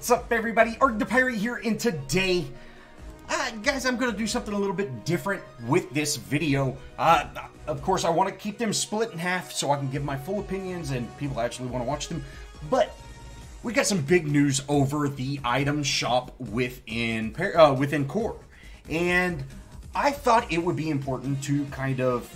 What's up, everybody? Arg the Pirate here, and today, guys, I'm going to do something a little bit different with this video. Of course, I want to keep them split in half so I can give my full opinions and people actually want to watch them. But we got some big news over the item shop within Core, and I thought it would be important to kind of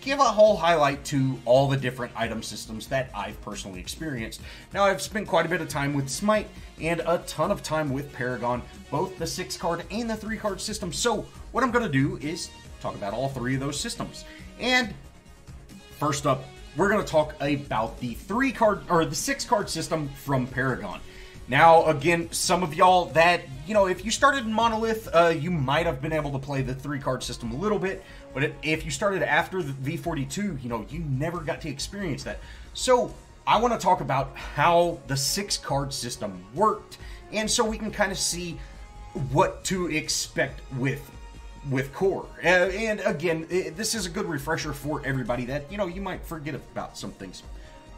give a whole highlight to all the different item systems that I've personally experienced. Now, I've spent quite a bit of time with Smite and a ton of time with Paragon, both the 6-card and the 3-card system. So what I'm going to do is talk about all three of those systems. And first up, we're going to talk about the 3-card or the 6-card system from Paragon. Now, again, some of y'all that, if you started in Monolith, you might have been able to play the 3-card system a little bit, but if you started after the V42, you never got to experience that. So, I want to talk about how the 6-card system worked, and so we can kind of see what to expect with Core. And again, this is a good refresher for everybody that, you might forget about some things.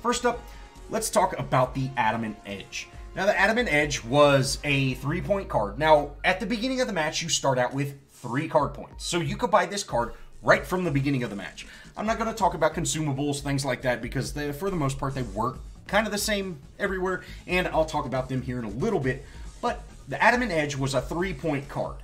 First up, let's talk about the Adamant Edge. Now, the Adamant Edge was a 3-point card. Now, at the beginning of the match, you start out with 3 card points. So you could buy this card right from the beginning of the match. I'm not going to talk about consumables, things like that, because for the most part, they work kind of the same everywhere, and I'll talk about them here in a little bit. But the Adamant Edge was a 3-point card.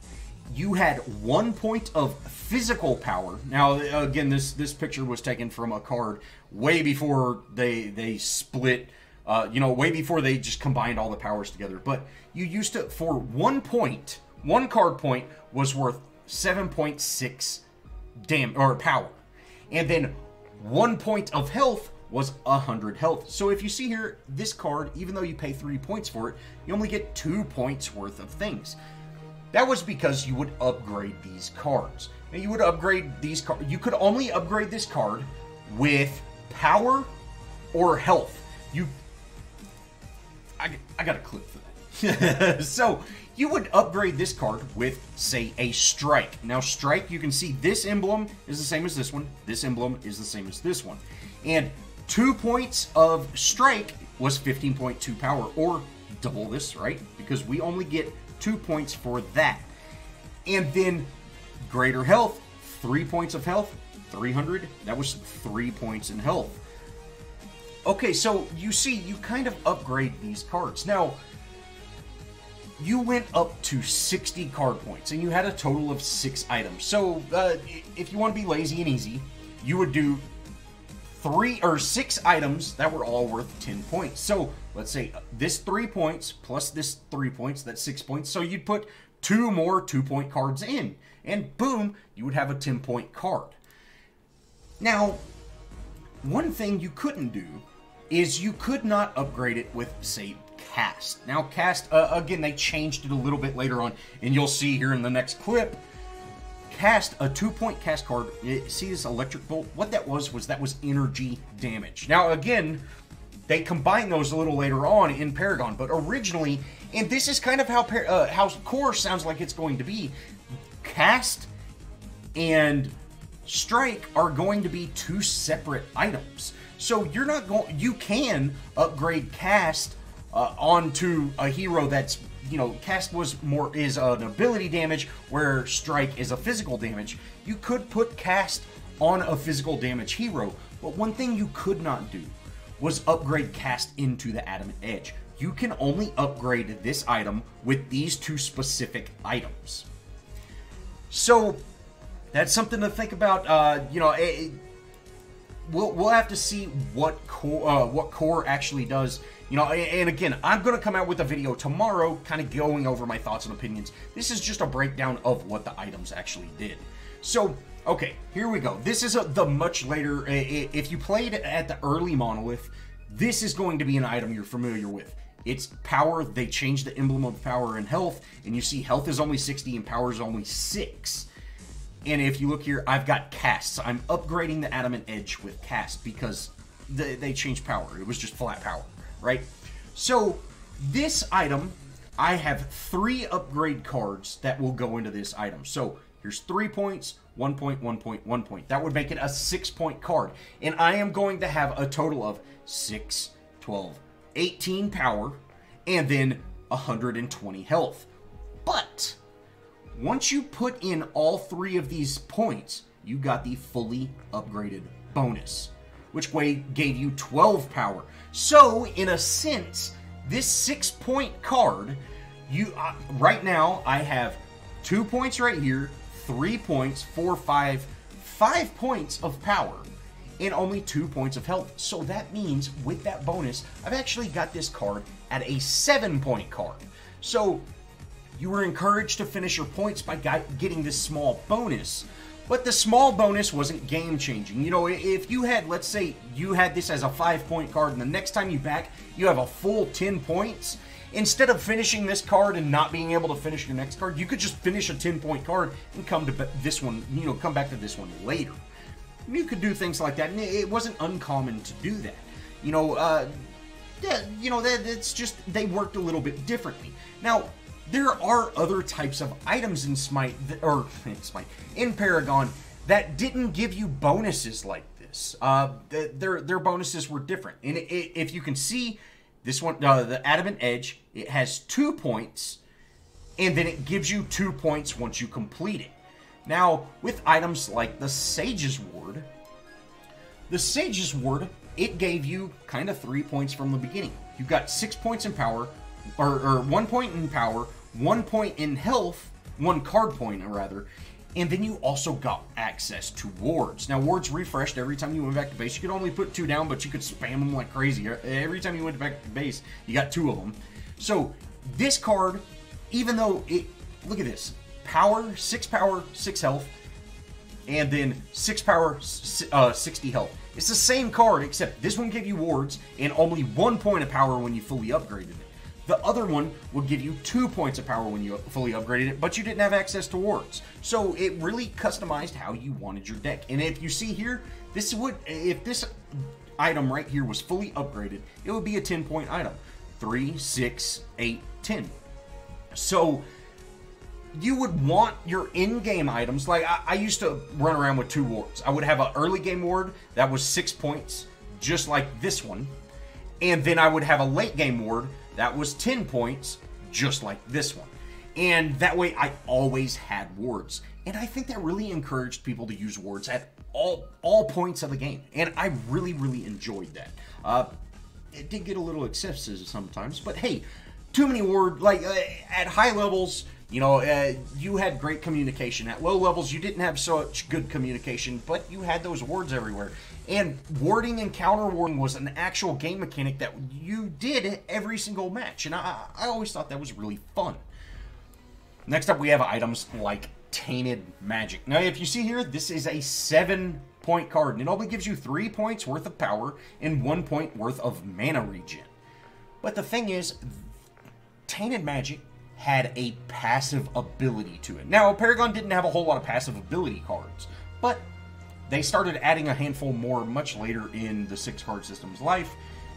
You had 1 point of physical power. Now, again, this picture was taken from a card way before they split. Way before they just combined all the powers together. But you used to, for 1 point, 1 card point was worth 7.6 power. And then 1 point of health was 100 health. So if you see here, this card, even though you pay 3 points for it, you only get 2 points worth of things. That was because you would upgrade these cards. Now, you would upgrade these cards. You could only upgrade this card with power or health. I got a clip for that. So, you would upgrade this card with, say, a Strike. Now, Strike, you can see this emblem is the same as this one. This emblem is the same as this one. And 2 points of Strike was 15.2 power, or double this, right? Because we only get 2 points for that. And then, greater health, 3 points of health, 300. That was 3 points in health. Okay, so you see, you kind of upgrade these cards. Now, you went up to 60 card points, and you had a total of 6 items. So, if you want to be lazy and easy, you would do 6 items that were all worth 10 points. So, let's say this 3 points plus this 3 points, that's 6 points. So, you'd put 2 more 2-point cards in, and boom, you would have a 10-point card. Now, one thing you couldn't do is you could not upgrade it with, say, Cast. Now, Cast, again, they changed it a little bit later on, and you'll see here in the next clip. Cast, a 2-point cast card, see this electric bolt? What that was energy damage. Now, again, they combined those a little later on in Paragon, but originally, and this is kind of how Core sounds like it's going to be, Cast and Strike are going to be 2 separate items. So you're not going. You can upgrade Cast onto a hero that's, Cast is an ability damage, where Strike is a physical damage. You could put Cast on a physical damage hero, but one thing you could not do was upgrade Cast into the Adamant Edge. You can only upgrade this item with these 2 specific items. So that's something to think about. We'll have to see what Core actually does. And again, I'm going to come out with a video tomorrow kind of going over my thoughts and opinions. This is just a breakdown of what the items actually did. So, okay, here we go. This is the much later, if you played at the early Monolith, this is going to be an item you're familiar with. It's power. They changed the emblem of power and health, and you see health is only 60 and power is only 6. And if you look here, I've got Casts. I'm upgrading the Adamant Edge with Cast because they changed power. It was just flat power, right? So, this item, I have 3 upgrade cards that will go into this item. So, here's 3 points, 1 point, 1 point, 1 point. That would make it a 6-point card. And I am going to have a total of 6, 12, 18 power, and then 120 health. But once you put in all 3 of these points, you got the fully upgraded bonus, which gave you 12 power. So, in a sense, this 6-point card, right now, I have 2 points right here, 3 points, 4, 5 points of power, and only 2 points of health. So that means, with that bonus, I've actually got this card at a 7-point card. So, you were encouraged to finish your points by getting this small bonus. But the small bonus wasn't game-changing. You know, if you had, let's say, you had this as a 5-point card, and the next time you back, you have a full 10 points, instead of finishing this card and not being able to finish your next card, you could just finish a 10-point card and come to this one, you know, come back to this one later. You could do things like that, and it wasn't uncommon to do that. You know, it's just, they worked a little bit differently. Now, there are other types of items in Smite, in Paragon, that didn't give you bonuses like this. Their bonuses were different. And if you can see, this one, the Adamant Edge, it has 2 points, and then it gives you 2 points once you complete it. Now, with items like the Sage's Ward, it gave you kind of 3 points from the beginning. You got 6 points in power, or 1 point in power, 1 point in health, 1 card point, rather, and then you also got access to wards. Now, wards refreshed every time you went back to base. You could only put 2 down, but you could spam them like crazy. Every time you went back to base, you got 2 of them. So, this card, even though it, look at this, power, 6 health, and then 6 power, 60 health. It's the same card, except this one gave you wards and only 1 point of power when you fully upgraded it. The other one would give you 2 points of power when you fully upgraded it, but you didn't have access to wards. So it really customized how you wanted your deck. And if you see here, if this item right here was fully upgraded, it would be a 10-point item. 3, 6, 8, 10. So you would want your in-game items, like I used to run around with 2 wards. I would have an early game ward that was 6 points, just like this one. And then I would have a late game ward that was 10 points, just like this one. And that way I always had wards. And I think that really encouraged people to use wards at all points of the game. And I really, really enjoyed that. It did get a little excessive sometimes, but hey, too many wards, like at high levels, you know, you had great communication. At low levels, you didn't have such good communication, but you had those wards everywhere. And warding and counter-warding was an actual game mechanic that you did every single match. And I always thought that was really fun. Next up, we have items like Tainted Magic. Now, if you see here, this is a 7-point card. And it only gives you 3 points worth of power and 1 point worth of mana regen. But the thing is, Tainted Magic had a passive ability to it. Now, Paragon didn't have a whole lot of passive ability cards, but they started adding a handful more much later in the 6-card system's life.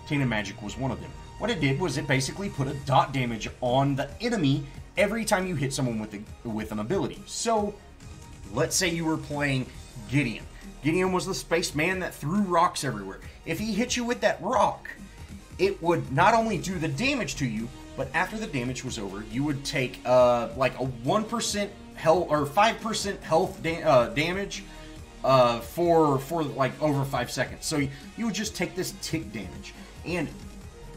Tainted Magic was one of them. What it did was it basically put a dot damage on the enemy every time you hit someone with an ability. So, let's say you were playing Gideon. Gideon was the spaceman that threw rocks everywhere. If he hit you with that rock, it would not only do the damage to you, but after the damage was over, you would take like a 1% health or 5% health damage for like over 5 seconds. So you would just take this tick damage, and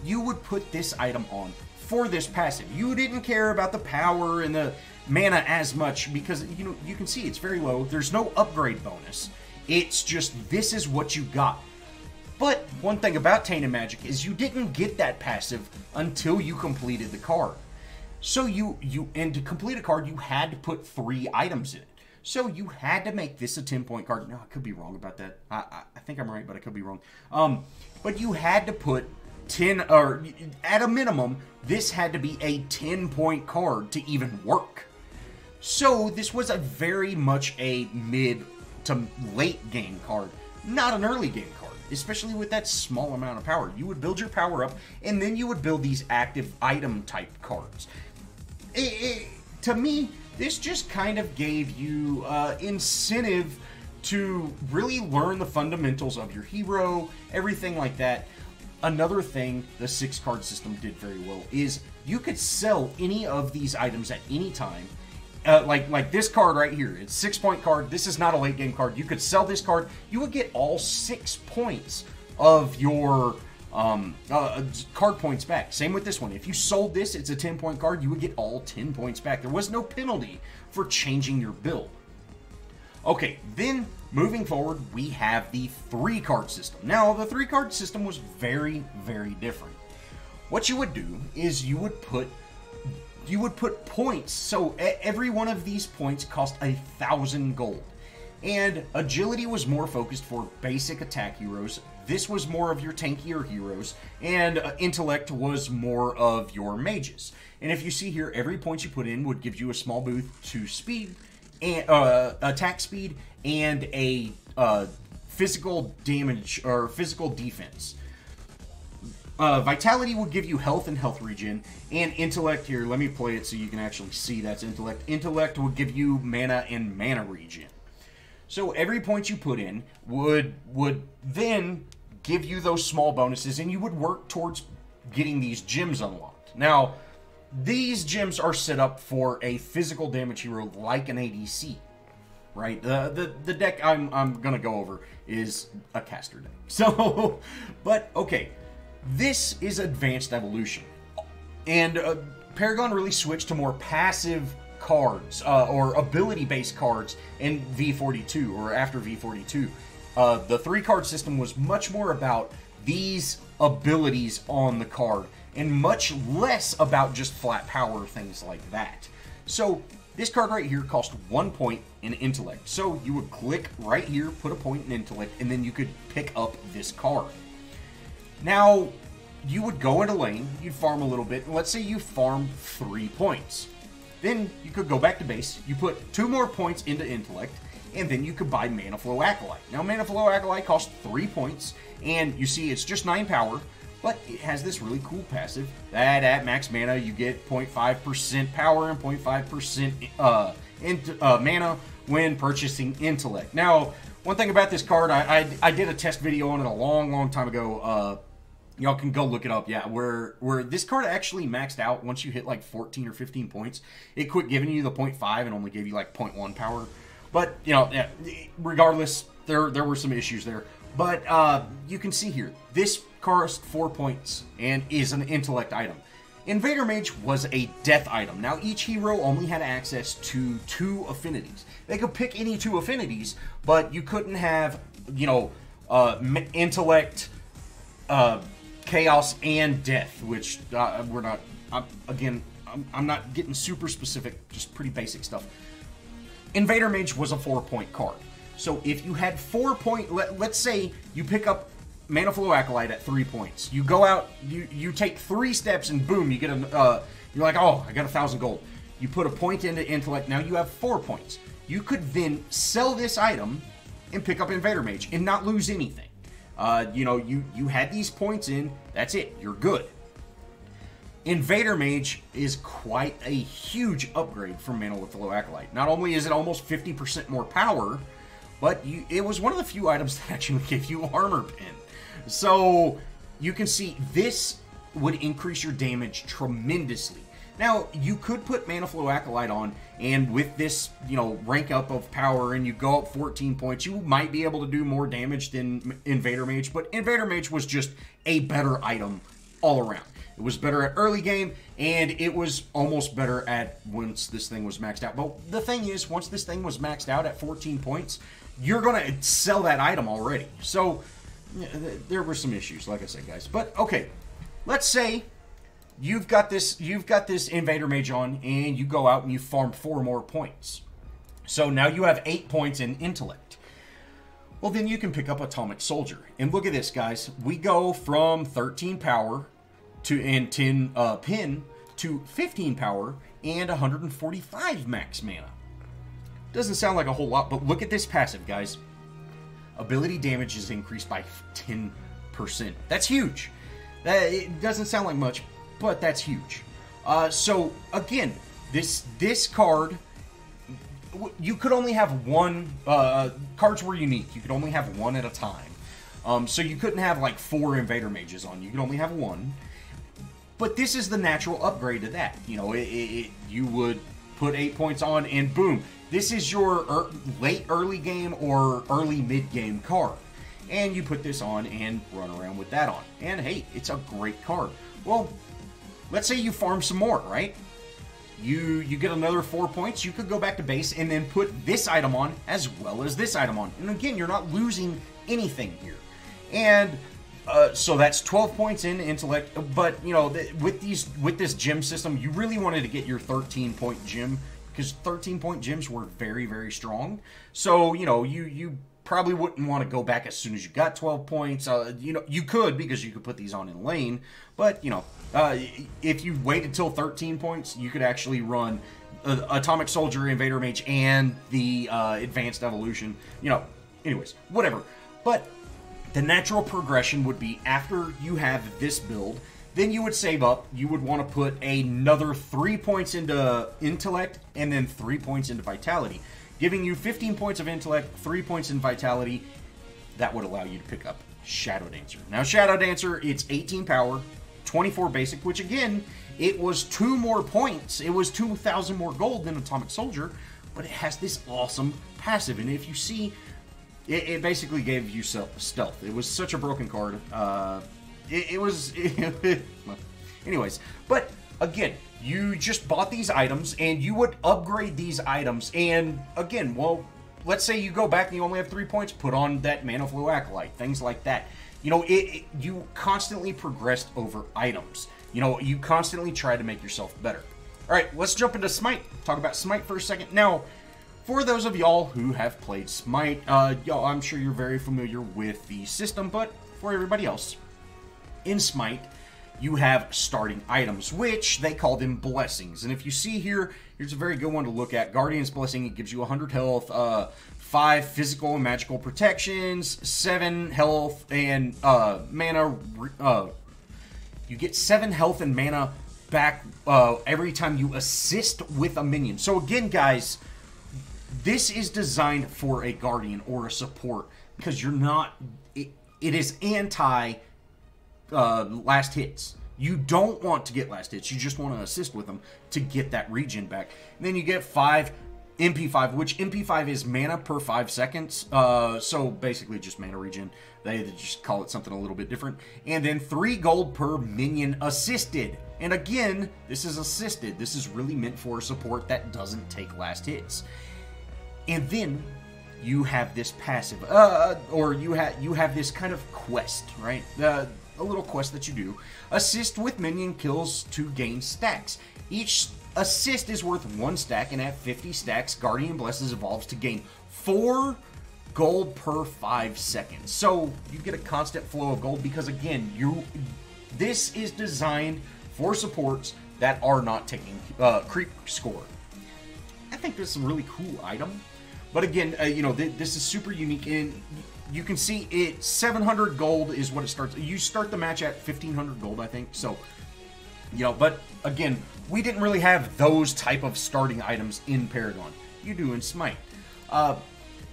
you would put this item on for this passive. You didn't care about the power and the mana as much because you can see it's very low. There's no upgrade bonus. It's just this is what you got. But one thing about Tainted Magic is you didn't get that passive until you completed the card. So and to complete a card, you had to put 3 items in it. So you had to make this a 10-point card. No, I could be wrong about that. I think I'm right, but I could be wrong. But you had to put 10, or at a minimum, this had to be a 10-point card to even work. So this was a very much a mid to late game card, not an early game card. Especially with that small amount of power. You would build your power up, and then you would build these active item type cards. To me, this just kind of gave you incentive to really learn the fundamentals of your hero, everything like that. Another thing the 6-card system did very well is you could sell any of these items at any time. Like this card right here, it's 6-point card. This is not a late game card. You could sell this card. You would get all 6 points of your card points back. Same with this one. If you sold this, it's a 10-point card. You would get all 10 points back. There was no penalty for changing your build. Okay, then moving forward, we have the 3-card system. Now, the 3-card system was very, very different. What you would do is you would put points. So every one of these points cost 1,000 gold. And agility was more focused for basic attack heroes. This was more of your tankier heroes. And intellect was more of your mages. And if you see here, every point you put in would give you a small boost to speed, and attack speed, and a physical damage or physical defense. Vitality will give you health and health regen, and intellect here, let me play it so you can actually see that's intellect. Intellect will give you mana and mana regen. So every point you put in would then give you those small bonuses, and you would work towards getting these gems unlocked. Now, these gems are set up for a physical damage hero like an ADC, right? The deck I'm gonna go over is a caster deck. So, but okay. This is Advanced Evolution, and Paragon really switched to more passive cards, or ability-based cards in V42, or after V42. The 3-card system was much more about these abilities on the card, and much less about just flat power, things like that. So, this card right here cost 1 point in Intellect. So, you would click right here, put a point in Intellect, and then you could pick up this card. Now, you would go into lane, you'd farm a little bit, and let's say you farm 3 points. Then you could go back to base, you put 2 more points into Intellect, and then you could buy Mana Flow Acolyte. Now, Mana Flow Acolyte costs 3 points, and you see it's just 9 power, but it has this really cool passive that at max mana you get 0.5% power and 0.5% mana when purchasing Intellect. Now, one thing about this card, I did a test video on it a long time ago. Y'all can go look it up, yeah, where this card actually maxed out once you hit like 14 or 15 points. It quit giving you the 0.5 and only gave you like 0.1 power. But, you know, yeah, regardless, there were some issues there. But you can see here, this costs 4 points and is an intellect item. Invader Mage was a death item. Now, each hero only had access to 2 affinities. They could pick any 2 affinities, but you couldn't have, you know, intellect, chaos, and death, which we're not, I'm not getting super specific, just pretty basic stuff. Invader Mage was a 4-point card. So if you had 4 point, let's say you pick up Mana Flow Acolyte at 3 points. You go out, you take 3 steps, and boom, you get a, you're like, oh, I got 1,000 gold. You put a point into Intellect, now you have 4 points. You could then sell this item and pick up Invader Mage and not lose anything. You know, you had these points in, that's it, you're good. Invader Mage is quite a huge upgrade from Mana Flow Acolyte. Not only is it almost 50% more power, but it was one of the few items that actually gave you armor pin. So, you can see this would increase your damage tremendously. Now, you could put Mana Flow Acolyte on, and with this, you know, rank up of power, and you go up 14 points, you might be able to do more damage than Invader Mage, but Invader Mage was just a better item all around. It was better at early game, and it was almost better at once this thing was maxed out. But the thing is, once this thing was maxed out at 14 points, you're going to sell that item already. So, there were some issues, like I said, guys. But, okay, let's say you've got this Invader Mage on, and you go out and you farm 4 more points. So now you have 8 points in Intellect. Well, then you can pick up Atomic Soldier. And look at this, guys. We go from 13 power and 10 pin to 15 power and 145 max mana. Doesn't sound like a whole lot, but look at this passive, guys. Ability damage is increased by 10%. That's huge. It doesn't sound like much, but that's huge. So again, this card, you could only have one. Cards were unique. You could only have one at a time. So you couldn't have like 4 Invader Mages on. You could only have one. But this is the natural upgrade to that. You know, you would put 8 points on and boom. This is your late early game or early mid game card. And you put this on and run around with that on. And hey, it's a great card. Well, let's say you farm some more, right? You get another 4 points. You could go back to base and then put this item on as well as this item on. And again, you're not losing anything here. And so that's 12 points in intellect. But you know, with this gem system, you really wanted to get your 13-point gem because 13-point gems were very, very strong. So you know, you probably wouldn't want to go back as soon as you got 12 points. You know, you could because you could put these on in lane. But you know, if you waited till 13 points, you could actually run Atomic Soldier, Invader Mage, and the Advanced Evolution. You know, anyways, whatever. But the natural progression would be after you have this build, then you would save up. You would want to put another 3 points into Intellect and then 3 points into Vitality, giving you 15 points of Intellect, 3 points in Vitality. That would allow you to pick up Shadow Dancer. Now, Shadow Dancer, it's 18 power, 24 basic, which again, it was 2 more points. It was 2,000 more gold than Atomic Soldier, but it has this awesome passive. And if you see, it basically gave you stealth. It was such a broken card. Anyways, but again, you just bought these items and you would upgrade these items. And again, well, let's say you go back and you only have 3 points, put on that Mana Flow Acolyte, things like that. You know, you constantly progressed over items. You know, you constantly try to make yourself better. All right, let's jump into Smite. Talk about Smite for a second. Now, for those of y'all who have played Smite, y'all, I'm sure you're very familiar with the system, but for everybody else, in Smite, you have starting items, which they call them blessings. And if you see here, here's a very good one to look at. Guardian's Blessing, it gives you 100 health, 5 physical and magical protections, 7 health and mana. You get 7 health and mana back every time you assist with a minion. So again, guys, this is designed for a Guardian or a support because you're not. It is anti last hits. You don't want to get last hits. You just want to assist with them to get that regen back. And then you get 5 MP5, which MP5 is mana per 5 seconds. So basically just mana regen. They just call it something a little bit different. And then 3 gold per minion assisted. And again, this is assisted. This is really meant for a support that doesn't take last hits. And then you have this passive, or you have this kind of quest, right? A little quest that you do. Assist with minion kills to gain stacks. Each assist is worth 1 stack, and at 50 stacks, Guardian Blesses evolves to gain 4 gold per 5 seconds. So you get a constant flow of gold because again, this is designed for supports that are not taking creep score. I think this is a really cool item. But again, you know, this is super unique, and you can see it 700 gold is what it starts. You start the match at 1,500 gold, I think. So, you know, but again, we didn't really have those type of starting items in Paragon. You do in Smite.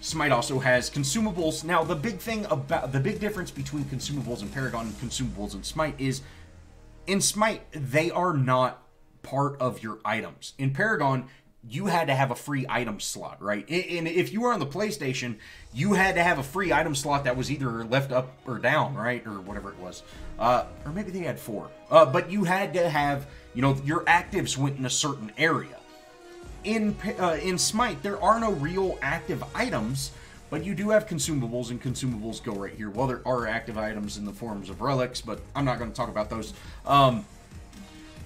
Smite also has consumables. Now, the big difference between consumables in Paragon and consumables in Smite is, in Smite, they are not part of your items. In Paragon, you had to have a free item slot, right? And if you were on the PlayStation, you had to have a free item slot that was either left up or down, right? Or whatever it was. Or maybe they had 4. But you had to have, you know, your actives went in a certain area. In Smite, there are no real active items, but you do have consumables, and consumables go right here. Well, there are active items in the forms of relics, but I'm not going to talk about those.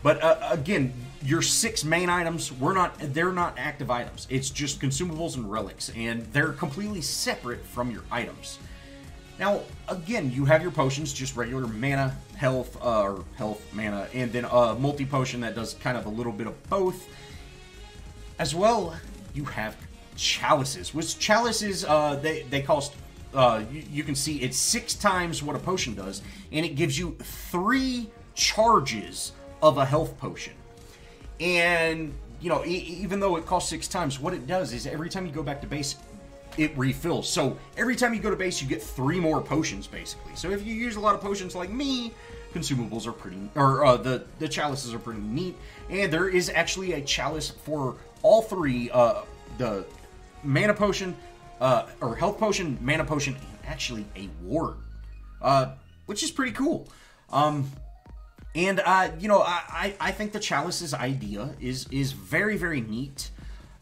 But again, your 6 main items, they're not active items. It's just consumables and relics, and they're completely separate from your items. Now, again, you have your potions, just regular mana, health, or health, mana, and then a multi-potion that does kind of a little bit of both. As well, you have chalices, which chalices, they cost, you can see it's 6 times what a potion does, and it gives you 3 charges of a health potion. And, you know, even though it costs 6 times, what it does is every time you go back to base, it refills. So every time you go to base, you get 3 more potions, basically. So if you use a lot of potions like me, consumables are pretty, or the chalices are pretty neat. And there is actually a chalice for all three, the mana potion, or health potion, mana potion, and actually a ward, which is pretty cool. You know, I think the chalice's idea is very, very neat.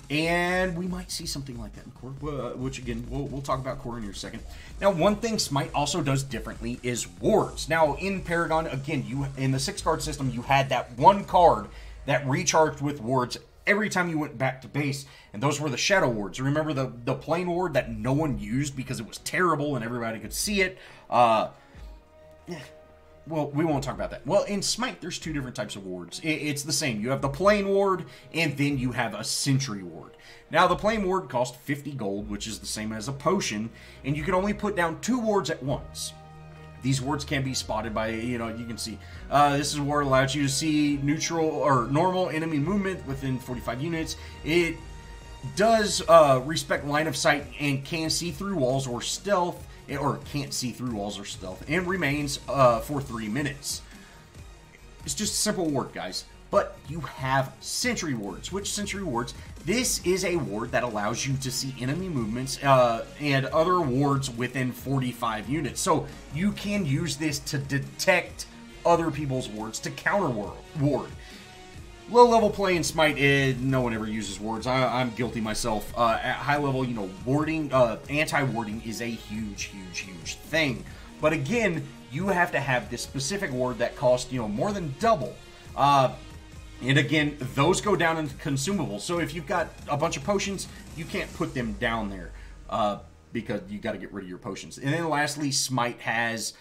And we might see something like that in core, which again, we'll talk about core in a second. Now, one thing Smite also does differently is wards. Now, in Paragon, again, in the 6-card system, you had that one card that recharged with wards every time you went back to base, and those were the shadow wards. Remember the plain ward that no one used because it was terrible and everybody could see it? Well, we won't talk about that. Well, in Smite, there's two different types of wards. It's the same. You have the plain ward, and then you have a sentry ward. Now, the plain ward costs 50 gold, which is the same as a potion, and you can only put down 2 wards at once. These wards can be spotted by, you know, you can see. This is a ward that allows you to see neutral or normal enemy movement within 45 units. It does respect line of sight and can see through walls or stealth, or can't see through walls or stealth, and remains for 3 minutes. It's just a simple ward, guys. But you have sentry wards. Which sentry wards? This is a ward that allows you to see enemy movements and other wards within 45 units. So you can use this to detect other people's wards, to counter ward. Low-level play in Smite, no one ever uses wards. I'm guilty myself. At high level, you know, warding, anti-warding is a huge, huge, huge thing. But again, you have to have this specific ward that costs, you know, more than double. And again, those go down in consumables. So if you've got a bunch of potions, you can't put them down there because you got to get rid of your potions. And then lastly, Smite has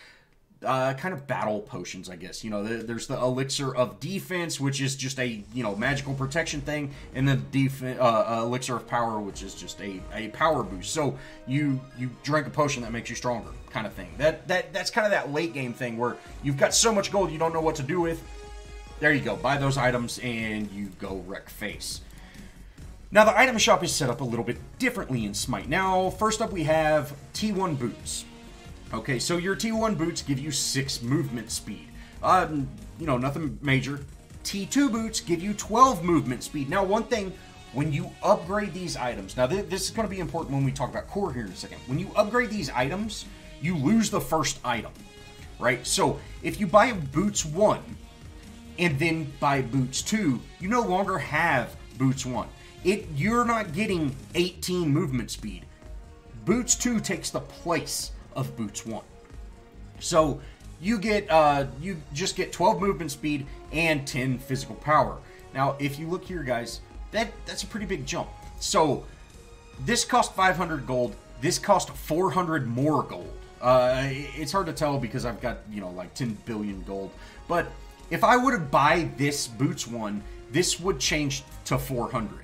kind of battle potions, I guess. You know, there's the elixir of defense, which is just a, you know, magical protection thing, and the elixir of power, which is just a power boost. So you drink a potion that makes you stronger, kind of thing. That's kind of that late game thing where you've got so much gold you don't know what to do with. There you go, buy those items and you go wreck face. Now the item shop is set up a little bit differently in Smite. Now, first up we have T1 boots. Okay, so your T1 boots give you 6 movement speed. You know, nothing major. T2 boots give you 12 movement speed. Now, one thing, when you upgrade these items, now this is going to be important when we talk about core here in a second. When you upgrade these items, you lose the first item, right? So, if you buy boots 1, and then buy boots 2, you no longer have boots 1. You're not getting 18 movement speed. Boots 2 takes the place of boots 1. So you just get 12 movement speed and 10 physical power. Now, if you look here, guys, that's a pretty big jump. So this cost 500 gold. This cost 400 more gold. It's hard to tell because I've got, you know, like 10 billion gold. But if I were to buy this boots 1, this would change to 400.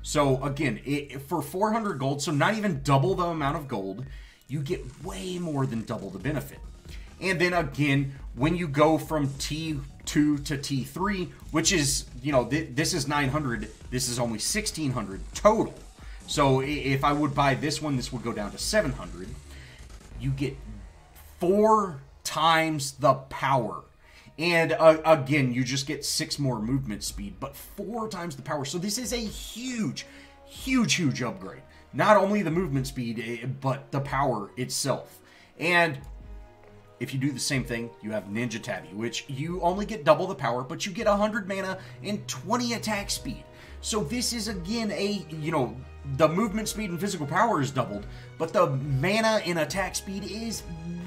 So again, for 400 gold, so not even double the amount of gold, you get way more than double the benefit. And then again, when you go from T2 to T3, which is, you know, this is 900, this is only 1600 total. So if I would buy this one, this would go down to 700. You get 4 times the power. And again, you just get 6 more movement speed, but 4 times the power. So this is a huge, huge, huge upgrade. Not only the movement speed, but the power itself. And if you do the same thing, you have Ninja Tabby, which you only get double the power, but you get 100 mana and 20 attack speed. So this is, again, you know, the movement speed and physical power is doubled, but the mana and attack speed is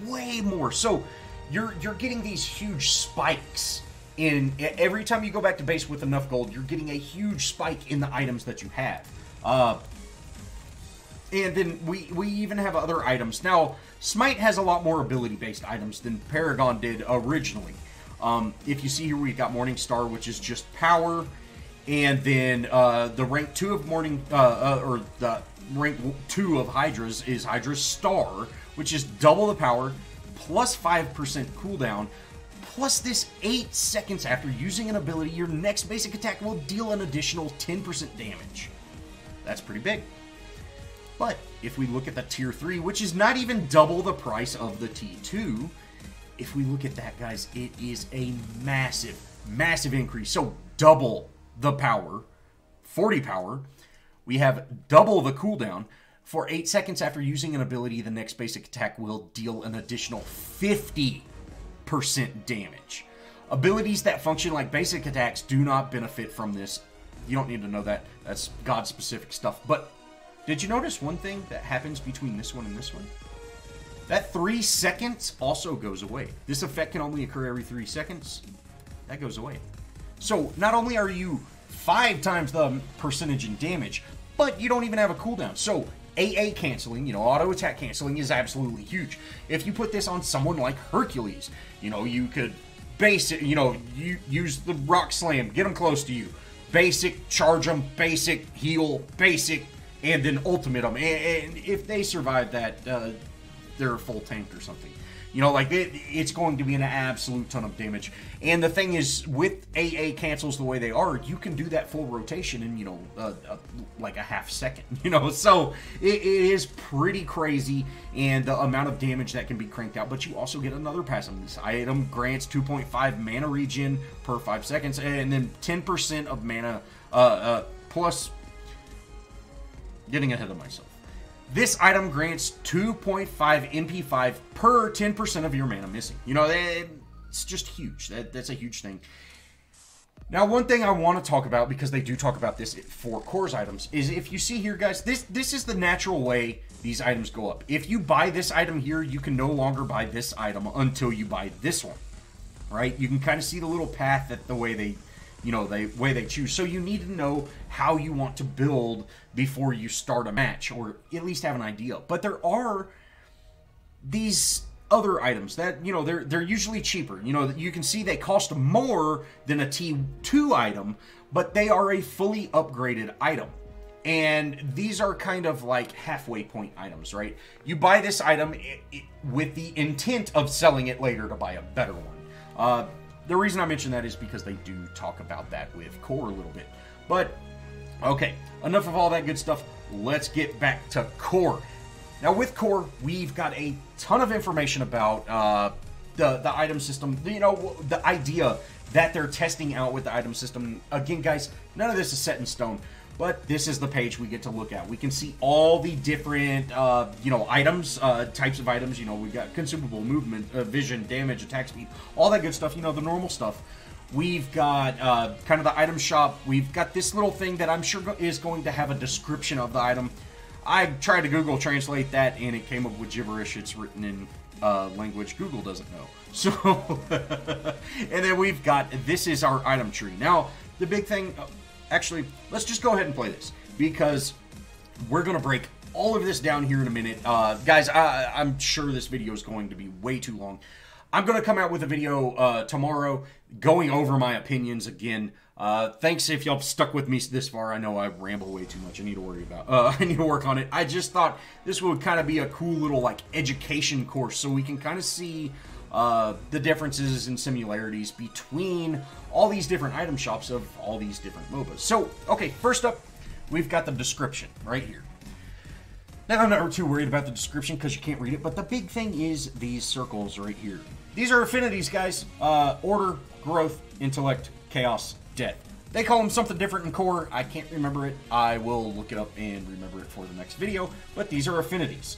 way more. So you're getting these huge spikes in every time you go back to base with enough gold. You're getting a huge spike in the items that you have. And then we even have other items. Now, Smite has a lot more ability-based items than Paragon did originally. If you see here, we've got Morning Star, which is just power. And then the rank 2 of or the rank 2 of Hydra's is Hydra's Star, which is double the power, plus 5% cooldown, plus this 8 seconds after using an ability, your next basic attack will deal an additional 10% damage. That's pretty big. But if we look at the tier 3, which is not even double the price of the T2, if we look at that, guys, it is a massive, massive increase. So double the power, 40 power. We have double the cooldown. For 8 seconds after using an ability, the next basic attack will deal an additional 50% damage. Abilities that function like basic attacks do not benefit from this. You don't need to know that. That's God-specific stuff. But did you notice one thing that happens between this one and this one? That 3 seconds also goes away. This effect can only occur every 3 seconds. That goes away. So not only are you 5 times the percentage in damage, but you don't even have a cooldown. So AA canceling, auto attack canceling is absolutely huge. If you put this on someone like Hercules, you could basic, you use the rock slam, get them close to you. Basic, charge them, basic, heal, basic, and then ultimate them. And if they survive that, they're a full tank or something. It's going to be an absolute ton of damage. And the thing is, with AA cancels the way they are, you can do that full rotation in, like a half second, So it is pretty crazy, and the amount of damage that can be cranked out. But you also get another passive. This item grants 2.5 mana regen per 5 seconds, and then 10% of mana, plus, getting ahead of myself. This item grants 2.5 NP5 per 10% of your mana missing. It's just huge. That's a huge thing. Now, one thing I want to talk about, because they do talk about this for cores items, is if you see here, guys, this is the natural way these items go up. If you buy this item here, you can no longer buy this item until you buy this one, right? You can kind of see the little path that the way they choose. So you need to know how you want to build before you start a match, or at least have an idea. But there are these other items that, they're usually cheaper. You can see they cost more than a T2 item, but they are a fully upgraded item. And these are kind of like halfway point items, right? You buy this item with the intent of selling it later to buy a better one. The reason I mention that is because they do talk about that with core a little bit. But, okay, enough of all that good stuff. Let's get back to core. Now, with core, we've got a ton of information about the item system. The idea that they're testing out with the item system. Again, guys, none of this is set in stone. But this is the page we get to look at. We can see all the different, items, types of items. We've got consumable, movement, vision, damage, attack speed, all that good stuff, the normal stuff. We've got kind of the item shop. We've got this little thing that I'm sure is going to have a description of the item. I tried to Google translate that, and it came up with gibberish. It's written in language Google doesn't know. So, and then we've got, this is our item tree. Now, the big thing... Actually, let's just go ahead and play this, because we're going to break all of this down here in a minute. Guys, I'm sure this video is going to be way too long. I'm going to come out with a video tomorrow going over my opinions again. Thanks if y'all stuck with me this far. I know I ramble way too much. I need to work on it. I just thought this would kind of be a cool little education course, so we can kind of see the differences and similarities between all these different item shops of all these different MOBAs. So, okay, first up, we've got the description right here. Now, I'm not too worried about the description because you can't read it, but the big thing is these circles right here. These are affinities, guys. Order, growth, intellect, chaos, death. They call them something different in core. I can't remember it. I will look it up and remember it for the next video, but these are affinities.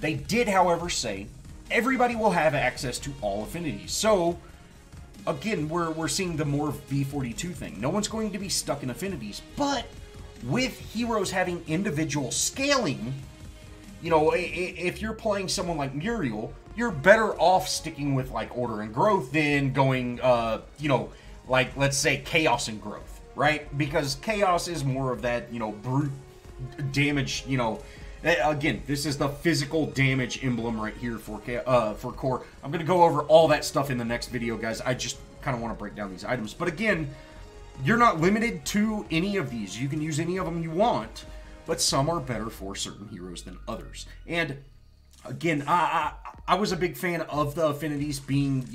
They did, however, say everybody will have access to all affinities. So, again, we're seeing the more V42 thing. No one's going to be stuck in affinities, but with heroes having individual scaling, if you're playing someone like Muriel, you're better off sticking with order and growth than going, let's say chaos and growth, right? Because chaos is more of that, brute damage, Again, this is the physical damage emblem right here for core. I'm going to go over all that stuff in the next video, guys. I just kind of want to break down these items. But again, you're not limited to any of these. You can use any of them you want, but some are better for certain heroes than others. And again, I was a big fan of the affinities being,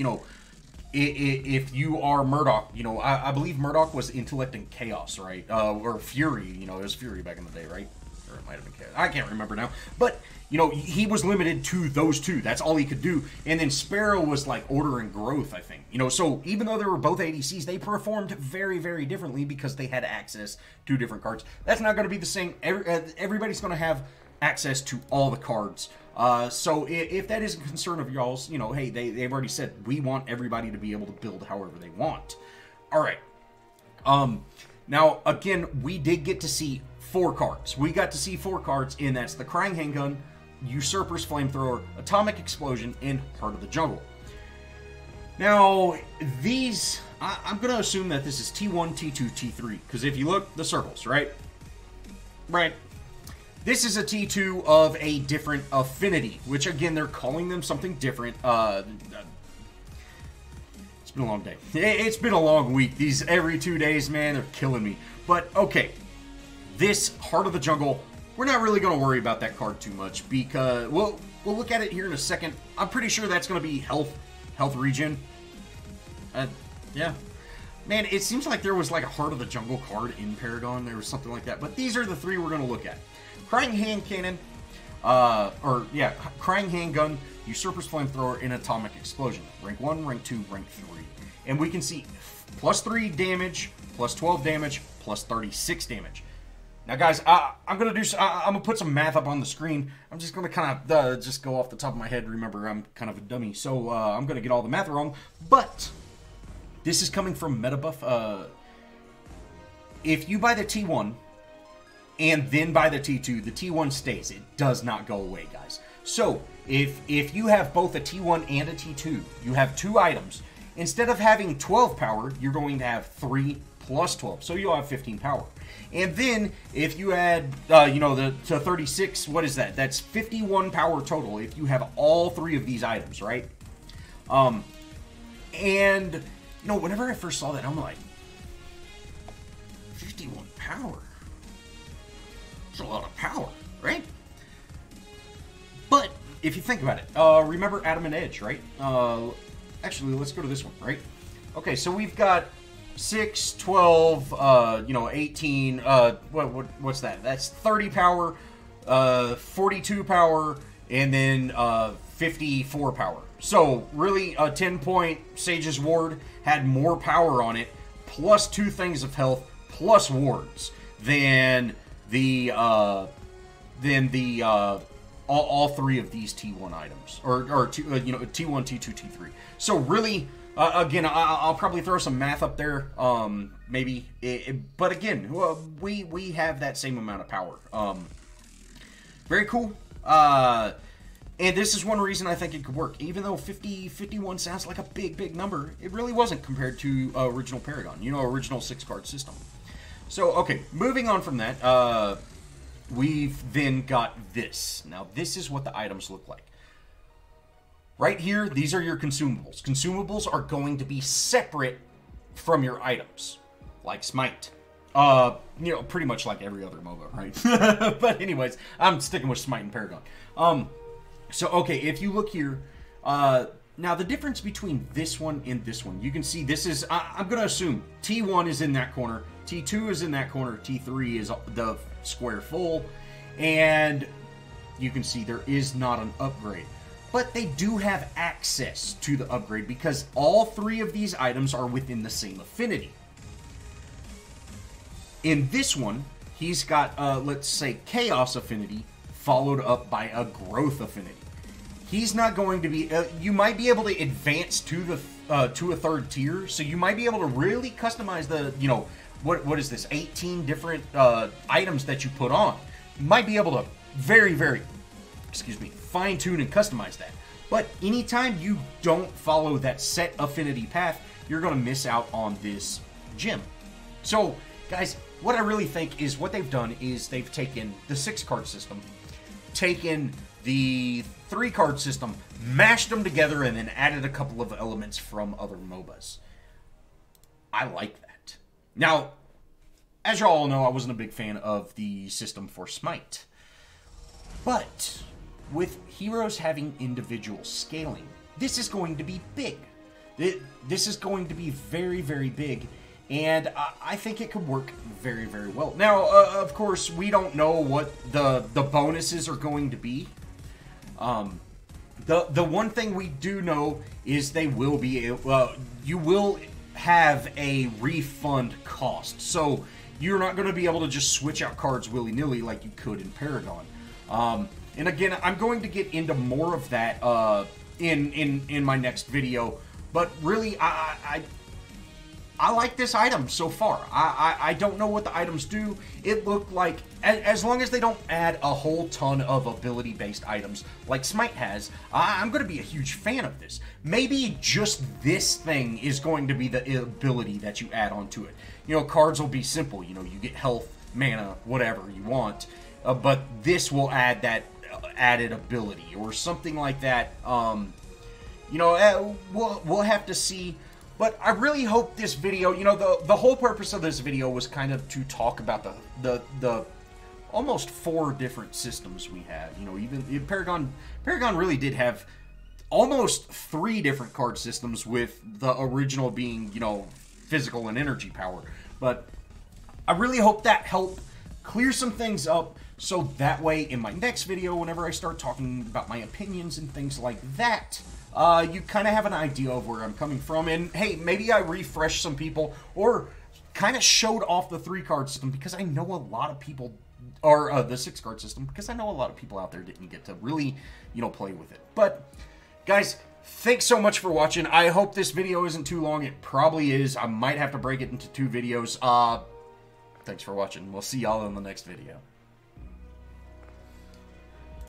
if you are Murdoch, I believe Murdoch was intellect and chaos, right? Or fury, it was fury back in the day, right? Or am might have been chaos. I can't remember now. But, you know, he was limited to those two. That's all he could do. And then Sparrow was like order and growth, I think. You know, so even though they were both ADCs, they performed very, very differently because they had access to different cards. That's not going to be the same. Everybody's going to have access to all the cards. So if that is a concern of y'all's, you know, hey, they've already said we want everybody to be able to build however they want. All right. Now, again, we did get to see 4 cards. We got to see 4 cards, and that's the Crying Handgun, Usurper's Flamethrower, Atomic Explosion, and Heart of the Jungle. Now, these, I'm going to assume that this is T1, T2, T3, because if you look, the circles, right? Right. This is a T2 of a different affinity, which, again, they're calling them something different. It's been a long day. It's been a long week. These every 2 days, man, they're killing me. But, okay, this Heart of the Jungle, we're not really going to worry about that card too much because we'll look at it here in a second. I'm pretty sure that's going to be health regen. Yeah. Man, it seems like there was like a Heart of the Jungle card in Paragon. There was something like that. But these are the 3 we're going to look at. Crying Hand Cannon, Crying Handgun, Usurper's Flamethrower, and Atomic Explosion. Rank 1, Rank 2, Rank 3. And we can see plus 3 damage, plus 12 damage, plus 36 damage. Now, guys, I'm gonna put some math up on the screen. I'm just gonna kind of just go off the top of my head. Remember, I'm kind of a dummy, so I'm gonna get all the math wrong. But this is coming from MetaBuff. If you buy the T1 and then buy the T2, the T1 stays. It does not go away, guys. So if you have both a T1 and a T2, you have 2 items. Instead of having 12 power, you're going to have 3 plus 12. So you'll have 15 power. And then if you add, to 36, what is that? That's 51 power total if you have all 3 of these items, right? And, you know, whenever I first saw that, I'm like, 51 power? That's a lot of power, right? But if you think about it, remember Adam and Edge, right? Actually, let's go to this one, right? Okay, so we've got 6, 12, 18, what's that? That's 30 power, 42 power, and then 54 power. So, really, a 10-point Sage's Ward had more power on it, plus 2 things of health, plus wards, than all 3 of these T1 items, or T1, T2, T3. So really, again, I'll probably throw some math up there, maybe. But again, we have that same amount of power. Very cool. And this is one reason I think it could work. Even though 51 sounds like a big number, it really wasn't compared to original Paragon, original 6-card system. So, okay, moving on from that, we've then got this. Now, this is what the items look like. Right here, these are your consumables. Consumables are going to be separate from your items, like Smite. Pretty much like every other MOBA, right? But anyways, I'm sticking with Smite and Paragon. So, okay, if you look here, now the difference between this one and this one, you can see this is, I'm going to assume T1 is in that corner, T2 is in that corner, T3 is the square full, and you can see there is not an upgrade. But they do have access to the upgrade because all 3 of these items are within the same affinity. In this one, he's got, let's say, Chaos Affinity, followed up by a Growth Affinity. He's not going to be, you might be able to advance to the to a 3rd tier, so you might be able to really customize the, what is this, 18 different items that you put on. You might be able to very, fine-tune and customize that. But anytime you don't follow that set affinity path, you're going to miss out on this gem. So, guys, what I really think is what they've done is they've taken the 6-card system, taken the 3-card system, mashed them together, and then added a couple of elements from other MOBAs. I like that. Now, as you all know, I wasn't a big fan of the system for Smite. But with heroes having individual scaling, this is going to be big. This is going to be very, very big. and I think it could work very, very well. Now, of course, we don't know what the bonuses are going to be. The one thing we do know is they will be you will have a refund cost, so you're not going to be able to just switch out cards willy-nilly like you could in Paragon. And again, I'm going to get into more of that in my next video, but really, I like this item so far. I don't know what the items do. It looked like, as long as they don't add a whole ton of ability-based items like Smite has, I'm going to be a huge fan of this. Maybe just this thing is going to be the ability that you add onto it. You know, cards will be simple. You know, you get health, mana, whatever you want. But this will add that added ability or something like that. You know, we'll have to see. But I really hope this video, you know, the whole purpose of this video was kind of to talk about the almost 4 different systems we have. You know, even Paragon really did have almost 3 different card systems, with the original being, you know, physical and energy power. But I really hope that helped clear some things up, so that way in my next video, whenever I start talking about my opinions and things like that, you kind of have an idea of where I'm coming from. And hey, maybe I refreshed some people, or kind of showed off the 3-card system, because I know a lot of people, or the 6-card system, because I know a lot of people out there didn't get to really, you know, play with it. But guys, thanks so much for watching. I hope this video isn't too long. It probably is. I might have to break it into 2 videos. Thanks for watching. We'll see y'all in the next video.